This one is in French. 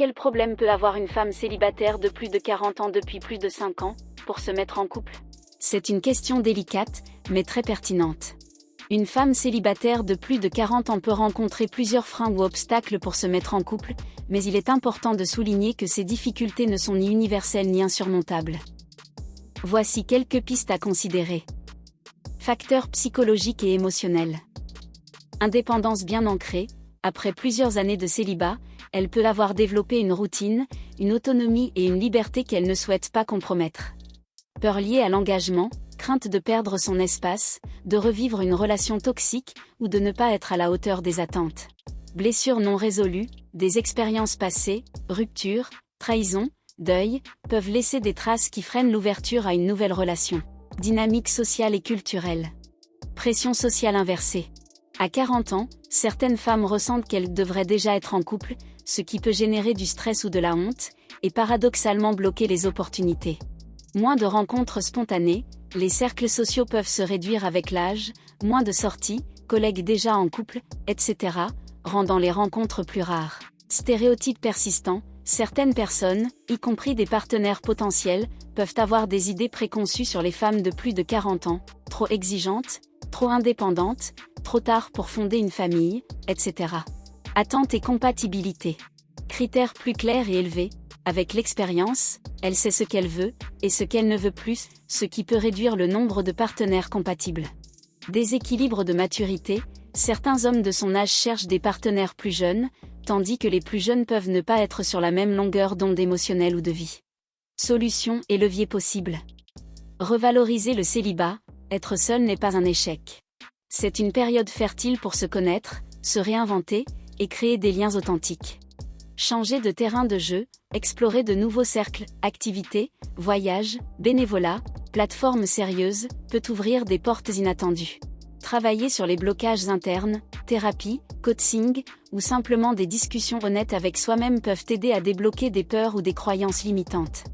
Quel problème peut avoir une femme célibataire de plus de 40 ans depuis plus de 5 ans, pour se mettre en couple? C'est une question délicate, mais très pertinente. Une femme célibataire de plus de 40 ans peut rencontrer plusieurs freins ou obstacles pour se mettre en couple, mais il est important de souligner que ces difficultés ne sont ni universelles ni insurmontables. Voici quelques pistes à considérer. Facteurs psychologiques et émotionnels. Indépendance bien ancrée. Après plusieurs années de célibat, elle peut avoir développé une routine, une autonomie et une liberté qu'elle ne souhaite pas compromettre. Peur liée à l'engagement, crainte de perdre son espace, de revivre une relation toxique ou de ne pas être à la hauteur des attentes. Blessures non résolues, des expériences passées, ruptures, trahisons, deuil, peuvent laisser des traces qui freinent l'ouverture à une nouvelle relation. Dynamique sociale et culturelle. Pression sociale inversée. À 40 ans, certaines femmes ressentent qu'elles devraient déjà être en couple, ce qui peut générer du stress ou de la honte, et paradoxalement bloquer les opportunités. Moins de rencontres spontanées, les cercles sociaux peuvent se réduire avec l'âge, moins de sorties, collègues déjà en couple, etc., rendant les rencontres plus rares. Stéréotypes persistants, certaines personnes, y compris des partenaires potentiels, peuvent avoir des idées préconçues sur les femmes de plus de 40 ans, trop exigeantes, trop indépendantes, trop tard pour fonder une famille, etc. Attentes et compatibilité. Critères plus clairs et élevés. Avec l'expérience, elle sait ce qu'elle veut, et ce qu'elle ne veut plus, ce qui peut réduire le nombre de partenaires compatibles. Déséquilibre de maturité. Certains hommes de son âge cherchent des partenaires plus jeunes, tandis que les plus jeunes peuvent ne pas être sur la même longueur d'onde émotionnelle ou de vie. Solutions et leviers possibles. Revaloriser le célibat. Être seul n'est pas un échec. C'est une période fertile pour se connaître, se réinventer, et créer des liens authentiques. Changer de terrain de jeu, explorer de nouveaux cercles, activités, voyages, bénévolat, plateformes sérieuses, peut ouvrir des portes inattendues. Travailler sur les blocages internes, thérapie, coaching, ou simplement des discussions honnêtes avec soi-même peuvent aider à débloquer des peurs ou des croyances limitantes.